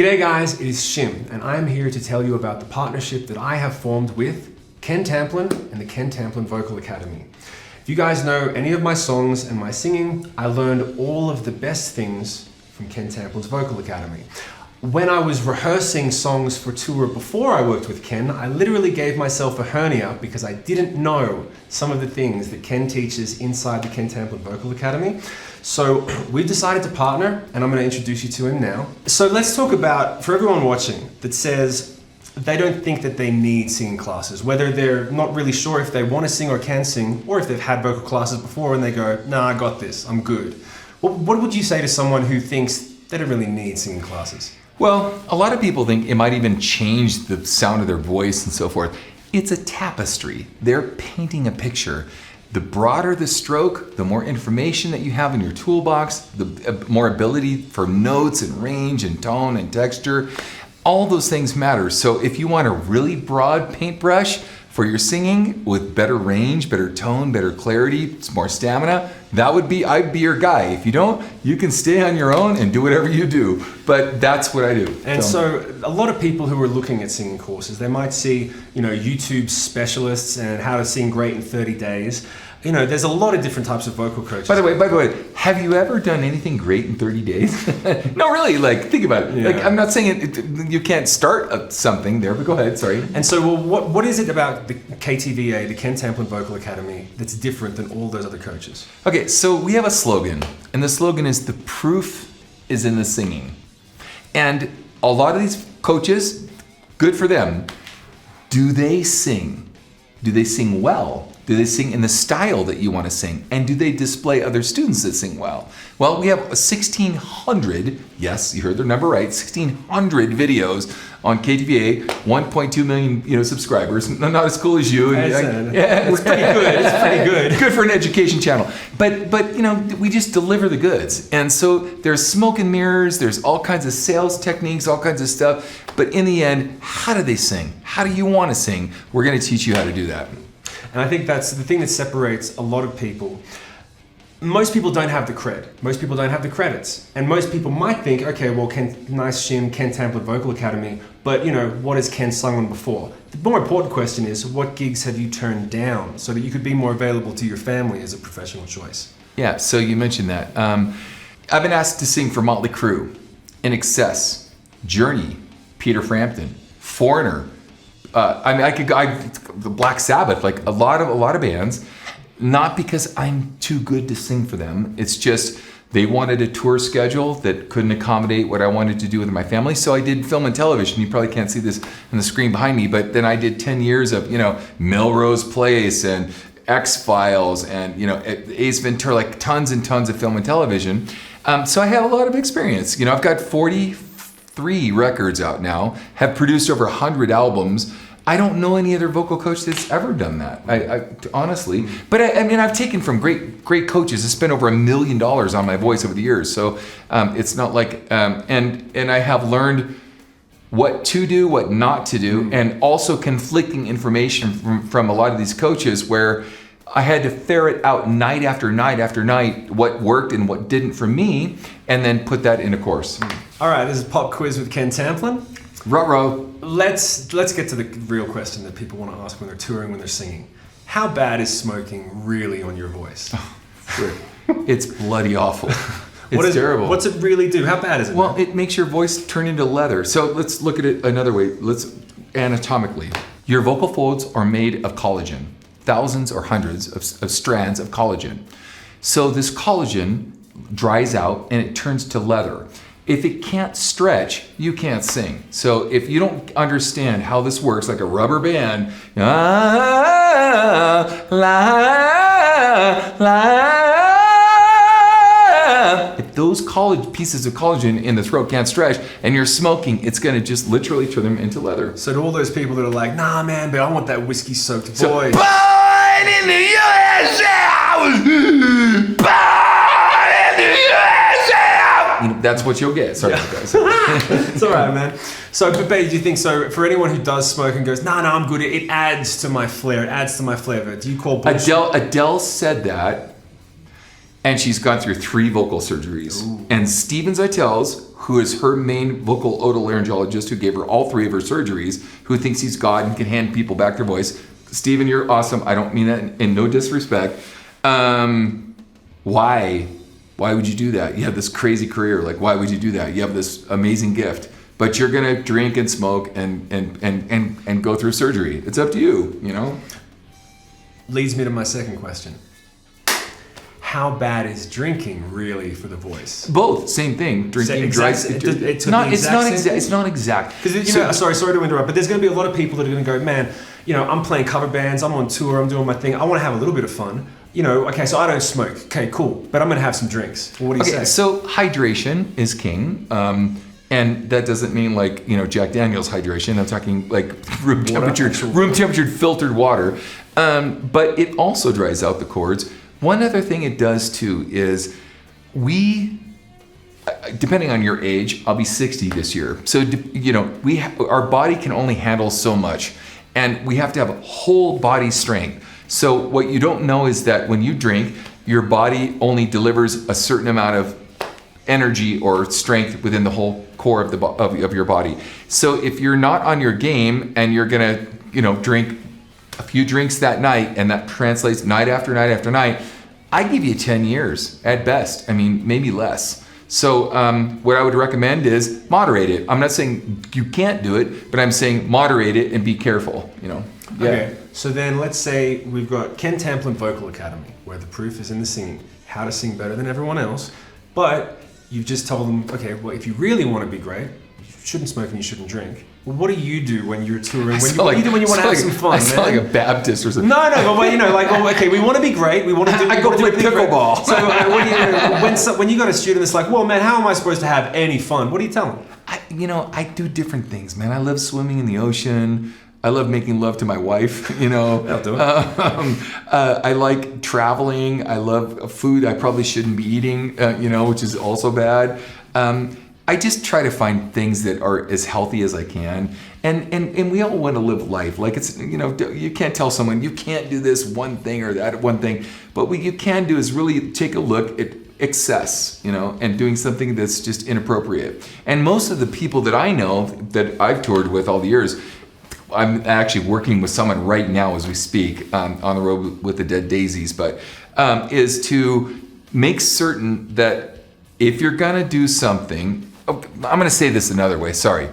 G'day guys, it is Shim, and I'm here to tell you about the partnership that I have formed with Ken Tamplin and the Ken Tamplin Vocal Academy. If you guys know any of my songs and my singing, I learned all of the best things from Ken Tamplin's Vocal Academy. When I was rehearsing songs for tour before I worked with Ken, I literally gave myself a hernia because I didn't know some of the things that Ken teaches inside the Ken Tamplin Vocal Academy. So we've decided to partner, and I'm going to introduce you to him now. So let's talk about, for everyone watching that says they don't think that they need singing classes, whether they're not really sure if they want to sing or can sing, or if they've had vocal classes before and they go, nah, I got this, I'm good. What would you say to someone who thinks they don't really need singing classes? Well, a lot of people think it might even change the sound of their voice and so forth. It's a tapestry. They're painting a picture. The broader the stroke, the more information that you have in your toolbox, the more ability for notes and range and tone and texture. All those things matter. So if you want a really broad paintbrush for your singing with better range, better tone, better clarity, more stamina, I'd be your guy. If you don't, you can stay on your own and do whatever you do. But that's what I do. And so a lot of people who are looking at singing courses, they might see, YouTube specialists and how to sing great in 30 days. There's a lot of different types of vocal coaches. By the way, have you ever done anything great in 30 days? No, really, think about it. Yeah. I'm not saying you can't start something there, but go ahead, sorry. And so, what is it about the KTVA, the Ken Tamplin Vocal Academy, that's different than all those other coaches? Okay, so we have a slogan, and the slogan is "The proof is in the singing." And a lot of these coaches, good for them. Do they sing? Do they sing well? Do they sing in the style that you want to sing? And do they display other students that sing well? Well, we have 1,600, yes, you heard the number right, 1,600 videos on KTVA, 1.2 million subscribers. Not as cool as you. Yeah, it's pretty good. It's pretty good. Good for an education channel. But we just deliver the goods. And so there's smoke and mirrors, there's all kinds of sales techniques, all kinds of stuff. But in the end, how do they sing? How do you want to sing? We're going to teach you how to do that. And I think that's the thing that separates a lot of people. Most people don't have the cred. Most people don't have the credits. And most people might think, okay, well, nice Shim, Ken Tamplin Vocal Academy, but what has Ken sung on before? The more important question is, what gigs have you turned down so that you could be more available to your family as a professional choice? Yeah, so you mentioned that. I've been asked to sing for Motley Crue, In Excess, Journey, Peter Frampton, Foreigner. The Black Sabbath, a lot of bands, not because I'm too good to sing for them. It's just they wanted a tour schedule that couldn't accommodate what I wanted to do with my family. So I did film and television. You probably can't see this on the screen behind me, but then I did 10 years of, Melrose Place and X-Files and, Ace Ventura, tons and tons of film and television. So I have a lot of experience. I've got 43 records out now, have produced over 100 albums. I don't know any other vocal coach that's ever done that, I honestly. But I've taken from great coaches. I spent over $1 million on my voice over the years. So it's not like, and I have learned what to do, what not to do, and also conflicting information from a lot of these coaches where I had to ferret out night after night after night what worked and what didn't for me, and then put that in a course. All right, this is Pop Quiz with Ken Tamplin. Ruh-roh. Let's get to the real question that people want to ask when they're touring, when they're singing. How bad is smoking really on your voice? It's bloody awful. It's terrible. What's it really do? How bad is it? Well, it makes your voice turn into leather. So let's look at it another way. Let's anatomically. Your vocal folds are made of collagen, thousands or hundreds of strands of collagen. So this collagen dries out and it turns to leather. If it can't stretch, you can't sing. So if you don't understand how this works, like a rubber band, if those pieces of collagen in the throat can't stretch and you're smoking, it's going to just literally turn them into leather. So to all those people that are like, nah, man, but I want that whiskey-soaked voice. Born in the USA! Born in the USA! That's what you'll get. Sorry, guys. It's all right, man. So, but do you think so? For anyone who does smoke and goes, nah, I'm good. It adds to my flair. It adds to my flavor. Do you call bullshit? Adele said that, and she's gone through 3 vocal surgeries. Ooh. And Steven Zeitels, who is her main vocal otolaryngologist, who gave her all 3 of her surgeries, who thinks he's God and can hand people back their voice. Steven, you're awesome. I don't mean that in no disrespect. Why? Why would you do that? You have this crazy career. Like, why would you do that? You have this amazing gift, but you're gonna drink and smoke and go through surgery. It's up to you, you know? Leads me to my second question. How bad is drinking really for the voice? Both, same thing. Drinking dries. It's not exact. Because sorry to interrupt, but there's going to be a lot of people that are going to go, man, I'm playing cover bands, I'm on tour, I'm doing my thing, I want to have a little bit of fun. Okay, so I don't smoke. Okay, cool, but I'm going to have some drinks. What do you say? So hydration is king. And that doesn't mean like, Jack Daniel's hydration. I'm talking like room temperature filtered water. But it also dries out the cords. One other thing it does too is depending on your age, I'll be 60 this year. So, our body can only handle so much, and we have to have whole body strength. So what you don't know is that when you drink, your body only delivers a certain amount of energy or strength within the whole core of your body. So if you're not on your game and you're gonna, drink a few drinks that night, and that translates night after night after night, I give you 10 years at best. I mean, maybe less. So what I would recommend is moderate it. I'm not saying you can't do it, but I'm saying moderate it and be careful, Yeah. Okay, so then let's say we've got Ken Tamplin Vocal Academy, where the proof is in the singing, how to sing better than everyone else, but you've just told them, okay, well, if you really want to be great, you shouldn't smoke and you shouldn't drink. Well, what do you do when you're touring? What do you do when you want to have some fun, I sound like a Baptist or something. No, but okay, we want to be great. We want to do. I go play pickleball. So when you got a student that's like, well, man, how am I supposed to have any fun? What do you tell them? I do different things, man. I love swimming in the ocean. I love making love to my wife, That'll do it. I like traveling. I love food I probably shouldn't be eating, which is also bad. I just try to find things that are as healthy as I can. And we all want to live life. Like it's, you can't tell someone you can't do this one thing or that one thing. But what you can do is really take a look at excess, and doing something that's just inappropriate. And most of the people that I know that I've toured with all the years, I'm actually working with someone right now as we speak on the road with the Dead Daisies, but is to make certain that if you're gonna do something, I'm gonna say this another way, sorry.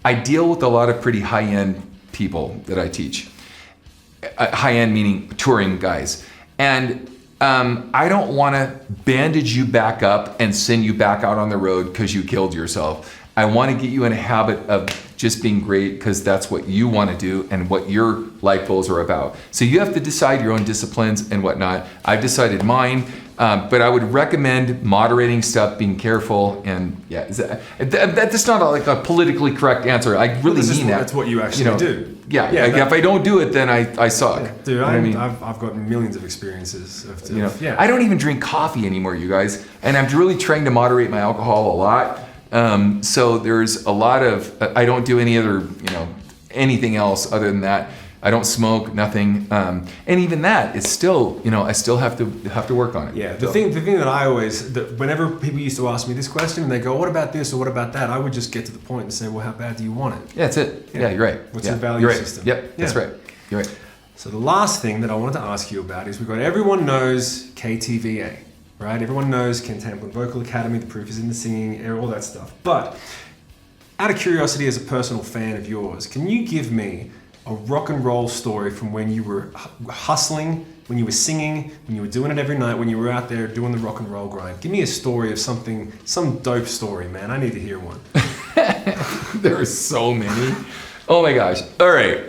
I deal with a lot of pretty high-end people that I teach. High-end meaning touring guys. And I don't wanna bandage you back up and send you back out on the road because you killed yourself. I wanna get you in a habit of just being great because that's what you want to do and what your life goals are about. So you have to decide your own disciplines and whatnot. I've decided mine, but I would recommend moderating stuff, being careful, and that's not like a politically correct answer. I really mean that. That's what you actually do. Yeah. If I don't do it, then I suck. Yeah, dude, I've got millions of experiences I don't even drink coffee anymore, you guys, and I'm really trying to moderate my alcohol a lot. So there's a lot of, I don't do any other, anything else other than that. I don't smoke, nothing. And even that is still, I still have to work on it. Yeah. The thing that whenever people used to ask me this question and they go, what about this or what about that? I would just get to the point and say, well, how bad do you want it? Yeah, that's it. Yeah, you're right. What's your value system? Yep, that's right. You're right. So the last thing that I wanted to ask you about is everyone knows KTVA. Right? Everyone knows Ken Tamplin Vocal Academy, the proof is in the singing, all that stuff. But out of curiosity, as a personal fan of yours, can you give me a rock and roll story from when you were hustling, when you were singing, when you were doing it every night, when you were out there doing the rock and roll grind? Give me a story of something, some dope story, man. I need to hear one. There are so many. Oh my gosh. All right.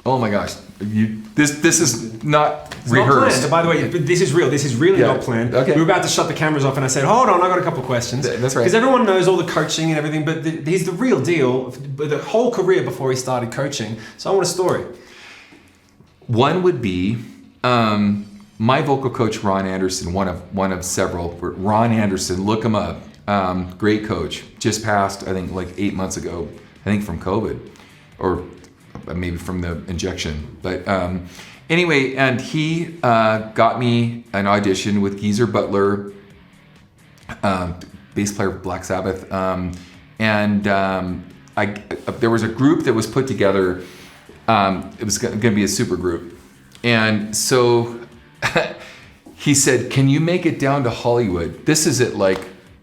Oh my gosh. This is not rehearsed. Not planned. By the way, this is real. This is really not planned. Okay. We were about to shut the cameras off and I said, hold on, I got a couple of questions. That's right. Because everyone knows all the coaching and everything, but he's the real deal, the whole career before he started coaching. So I want a story. One would be my vocal coach, Ron Anderson, one of several. Ron Anderson, look him up. Great coach. Just passed, I think, like 8 months ago, I think from COVID, or maybe from the injection. But anyway, and he got me an audition with Geezer Butler, bass player of Black Sabbath. There was a group that was put together. It was going to be a super group. And so he said, can you make it down to Hollywood? This is at like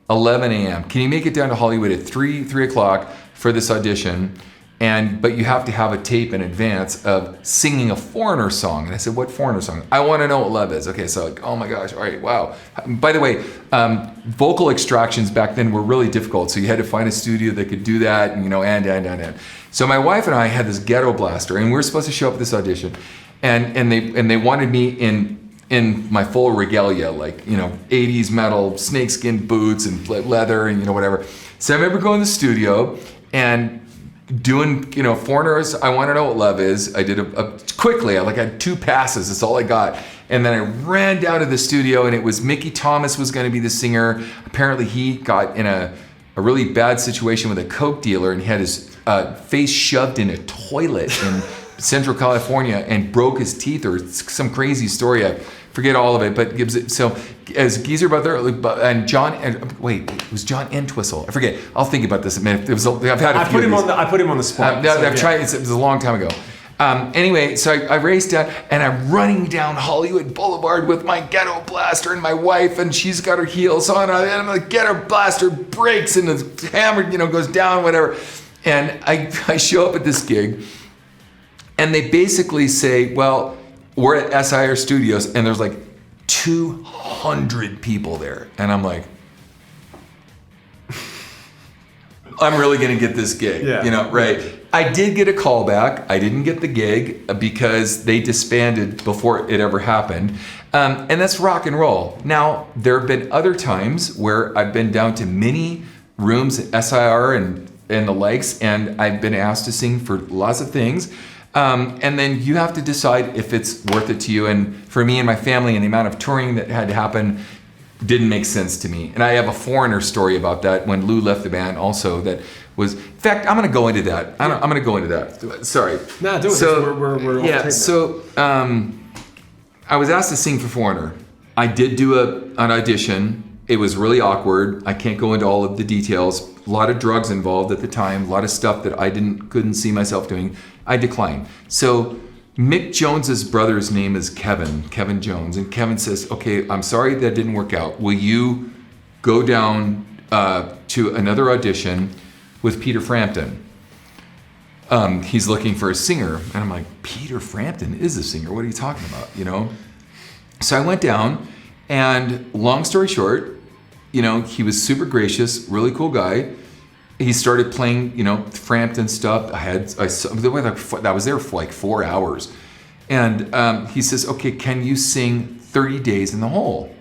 11 a.m. Can you make it down to Hollywood at 3 o'clock for this audition? But you have to have a tape in advance of singing a Foreigner song. And I said, what Foreigner song? I Want to Know What Love Is. Okay, so like, oh my gosh, all right, wow. By the way, vocal extractions back then were really difficult. So you had to find a studio that could do that, and. So my wife and I had this ghetto blaster, and we were supposed to show up at this audition. And they wanted me in my full regalia, like, 80s metal, snakeskin boots and leather and, whatever. So I remember going to the studio and doing, Foreigners, I Want to Know What Love Is. I did quickly, I had 2 passes, that's all I got. And then I ran down to the studio, and it was Mickey Thomas was going to be the singer. Apparently he got in a really bad situation with a coke dealer, and he had his face shoved in a toilet in Central California and broke his teeth, or some crazy story. I forget all of it, but gives it. So as Geezer Butler and John, it was John Entwistle. I forget. I'll think about this a minute. I've had a few. I put him on the spot. Tried. It was a long time ago. Anyway, so I raced down, and I'm running down Hollywood Boulevard with my ghetto blaster and my wife, and she's got her heels on, and I'm like, ghetto blaster breaks, and the hammer, goes down, whatever. And I show up at this gig, and they basically say, well, we're at SIR Studios, and there's like 200 people there. And I'm like, I'm really gonna get this gig, right? I did get a call back. I didn't get the gig because they disbanded before it ever happened. And that's rock and roll. Now, there have been other times where I've been down to mini rooms at SIR and the likes, and I've been asked to sing for lots of things. And then you have to decide if it's worth it to you. And for me and my family, and the amount of touring that had to happen didn't make sense to me. And I have a Foreigner story about that when Lou left the band also that was, in fact, I'm going to go into that. I'm going to go into that. Sorry. No, do it. So, we're yeah, so I was asked to sing for Foreigner. I did do an audition. It was really awkward. I can't go into all of the details. A lot of drugs involved at the time. A lot of stuff that I couldn't see myself doing. I declined. So Mick Jones's brother's name is Kevin Jones. And Kevin says, okay, I'm sorry that didn't work out. Will you go down to another audition with Peter Frampton? He's looking for a singer. And I'm like, Peter Frampton is a singer. What are you talking about? So I went down, and long story short, he was super gracious, really cool guy. He started playing, Frampton stuff. I was there for like 4 hours. And he says, okay, can you sing 30 Days in the Hole?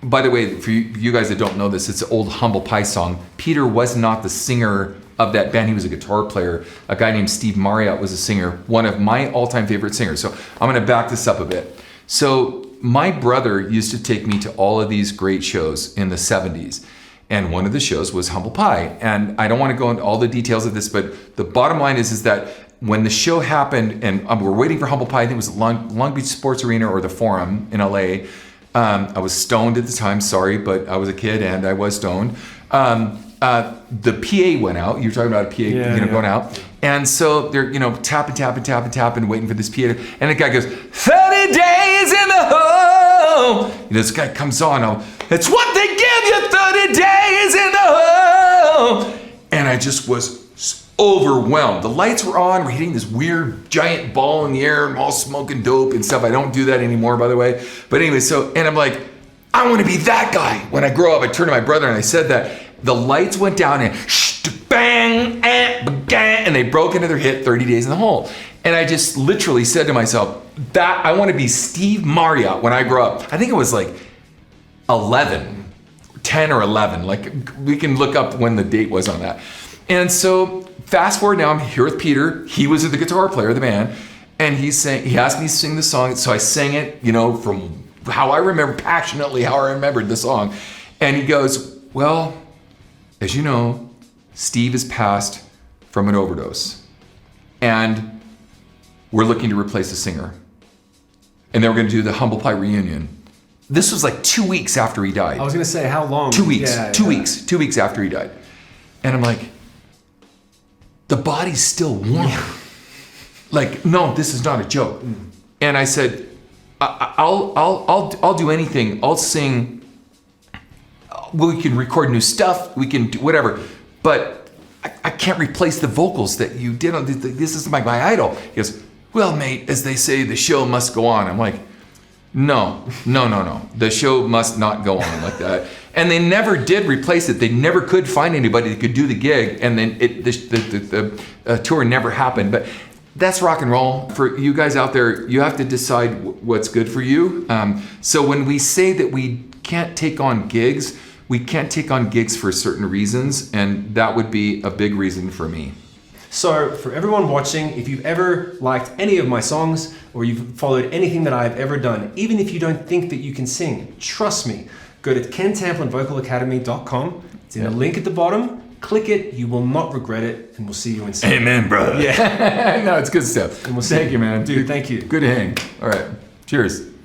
By the way, for you guys that don't know this, it's an old Humble Pie song. Peter was not the singer of that band. He was a guitar player. A guy named Steve Marriott was a singer, one of my all-time favorite singers. So I'm going to back this up a bit. So my brother used to take me to all of these great shows in the 70s. And one of the shows was Humble Pie. And I don't want to go into all the details of this, but the bottom line is that when the show happened and we're waiting for Humble Pie, I think it was Long Beach Sports Arena or the Forum in LA. I was stoned at the time, sorry, but I was a kid and I was stoned. The PA went out. You're talking about a PA going out. And so they're, tapping, waiting for this PA. And the guy goes, 30 days in the hole. This guy comes on. It's what they give you, 30 days in the hole. And I just was overwhelmed. The lights were on. We're hitting this weird giant ball in the air. I'm all smoking dope and stuff. I don't do that anymore, by the way. But anyway, and I'm like, I want to be that guy. When I grow up, I turned to my brother and I said that. The lights went down and bang, and they broke into their hit 30 Days in the Hole. And I just literally said to myself, that I want to be Steve Marriott when I grow up. I think it was like 10 or 11. Like, we can look up when the date was on that. And so fast forward now, I'm here with Peter. He was the guitar player of the band. And he asked me to sing the song. So I sang it, from how I remember, passionately how I remembered the song. And he goes, well, as you know, Steve has passed from an overdose. And we're looking to replace the singer. And then we're going to do the Humble Pie reunion. This was like 2 weeks after he died. I was gonna say, how long? 2 weeks. Yeah, 2 yeah. weeks. 2 weeks after he died. And I'm like, the body's still warm. Like, no, this is not a joke. And I said, I'll do anything. I'll sing. We can record new stuff. We can do whatever. But I can't replace the vocals that you did on this. Is my idol. He goes, well, mate, as they say, the show must go on. I'm like, no. The show must not go on like that. And they never did replace it. They never could find anybody that could do the gig. And then the tour never happened. But that's rock and roll. For you guys out there, you have to decide what's good for you. So when we say that we can't take on gigs, we can't take on gigs for certain reasons. And that would be a big reason for me. So for everyone watching, if you've ever liked any of my songs or you've followed anything that I've ever done, even if you don't think that you can sing, trust me, go to KenTamplinVocalAcademy.com. It's in the link at the bottom. Click it. You will not regret it. And we'll see you in September. Amen, brother. Yeah. No, it's good stuff. And we'll see Thank you, man. Dude, thank you. Good hang. All right. Cheers.